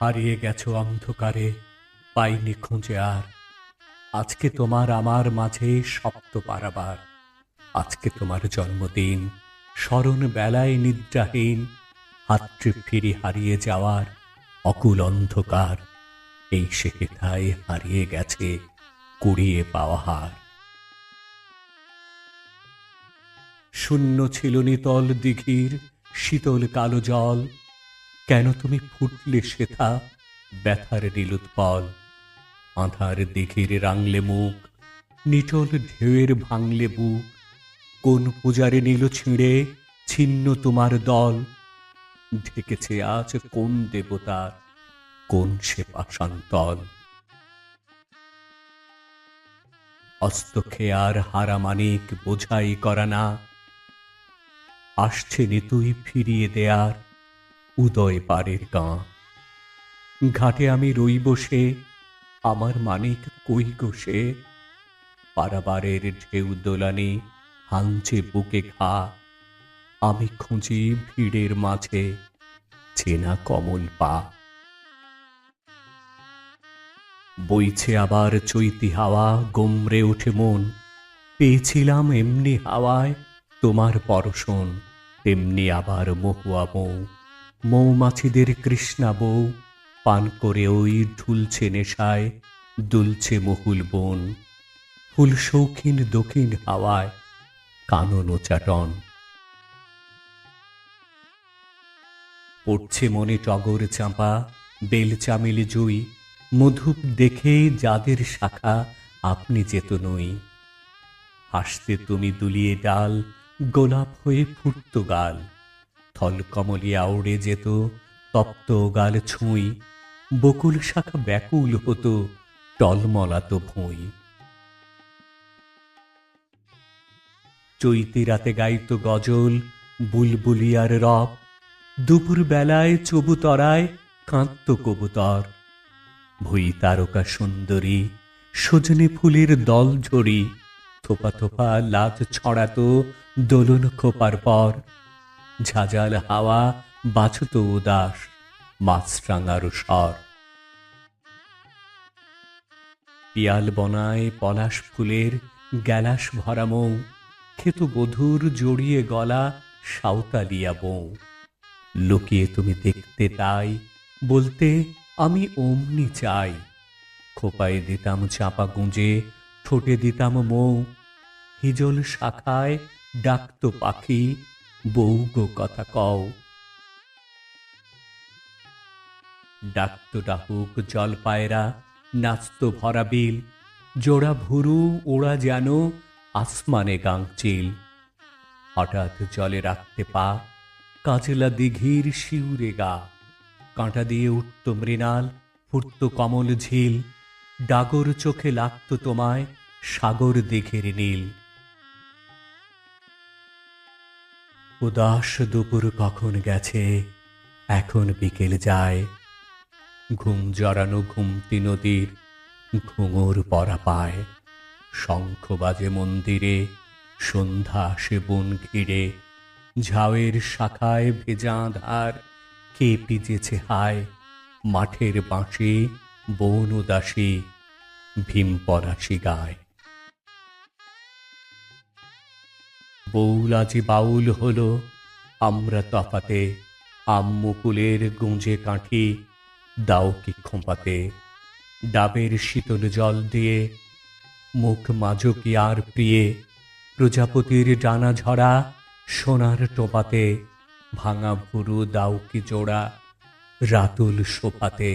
হারিয়ে গেছো অন্ধকারে, পাইনি খুঁজে আর। আজকে তোমার আমার মাঝে সপ্ত পারাবার। আজকে তোমার জন্মদিন, স্মরণ বেলায় নিদ্রাহীন, হাতড়ে ফিরি হারিয়ে যাওয়ার অকুল অন্ধকার। এই সে হেথায় হারিয়ে গেছে কুড়িয়ে পাওয়া হার। শূন্য ছিল নিতল দিঘির শীতল কালো জল, কেন তুমি ফুটলে সেথা ব্যথার নীলোৎপল। আঁধার দিঘির রাংলে মুখ, নিটল ঢেউয়ের ভাঙলে বুক, কোন পূজারে নীল ছিঁড়ে ছিন্ন তোমার দল। ঢেকেছে আজ কোন দেবতার, কোন সে পাষাণতল। অস্ত খেয়ার হারা মানিক বোঝাই করা না, আসছে নিতুই ফিরিয়ে দেয়ার উদয় পারের গাঁ। ঘাটে আমি রই বসে, আমার মানিক কই গোসে, পারাবারের ঢেউ দোলানি হানছে বুকে ঘা। আমি খুঁজি ভিড়ের মাঝে চেনা কমল পা। বইছে আবার চৈতি হাওয়া, গোমরে ওঠে মন, পেয়েছিলাম এমনি হাওয়ায় তোমার পরশন। তেমনি আবার মহুয়া মৌ, মৌমাছিদের কৃষ্ণা বউ, পান করে ওই ঢুলছে নেশায় দুলছে মহুল বন। ফুল শৌখিন দক্ষিণ হাওয়ায় কানন চাটন। পড়ছে মনে টগর চাঁপা, বেল চামেলি জুই, মধুপ দেখে যাদের শাখা আপনি যেত নই। হাসতে তুমি দুলিয়ে ডাল, গোলাপ হয়ে ফুটত গাল, থলকমলি আউড়ে যেত তপ্ত গাল ছুঁই। বকুল শাখা ব্যাকুল হতো টলমলাত ভুঁই। চৈতি রাতে গাইত গজল বুলবুলিয়ার রব, দুপুর বেলায় চবুতরায় কাঁদত কবুতর। ভুই তারকা সুন্দরী, সজনে ফুলের দল ঝরি, থোপা থোপা লাজ ছড়াত দোলন খোপার পর। ঝাঁঝাল হাওয়া বাছুত উদাস মাছরাঙার স্বর। পিয়াল বনায় পলাশ ফুলের গ্যালাস ভরা মৌ, খেত বধূর জড়িয়ে গলা সাঁওতালিয়া বউ। লুকিয়ে তুমি দেখতে তাই, বলতে আমি অমনি চাই। খোপায় দিতাম চাপা গুঁজে, ঠোঁটে দিতাম মৌ। হিজল শাখায় ডাকতো পাখি, বউ গো কথা কও। ডাকতো ডাহুক জল পায়রা, নাচতো ভরা বিল, জোড়া ভুরু ওড়া যেন আসমানে গাংচিল। হঠাৎ জলে রাখতে পা, কাজলা দিঘির শিউরে গা, কাঁটা দিয়ে উঠত মৃণাল, ফুটত কমল ঝিল। ডাগর চোখে লাগত তোমায় সাগর দিঘির নীল। উদাস দুপুর কখন গেছে, এখন বিকেল যায়। ঘুম জড়ানো ঘুমতি নদীর ঘুঙুর পরা পায়। শঙ্খ বাজে মন্দিরে, সন্ধ্যা আসে বন ঘিরে। ঝাউয়ের শাখায় ভেজা ধার কে পিজেছে হায়। মাঠের বাঁশি বন উদাসী ভীম পরাশি গায়। বউল আজি বাউল হলো আমরা তফাতে, আম মুকুলের গুঁজে কাঠি দাও কি খোঁপাতে। ডাবের শীতল জল দিয়ে মুখ মাজো কি আর প্রিয়ে, প্রজাপতির ডানা ঝরা সোনার টোপাতে। ভাঙা ভুরু দাও কি জোড়া রাতুল সোপাতে।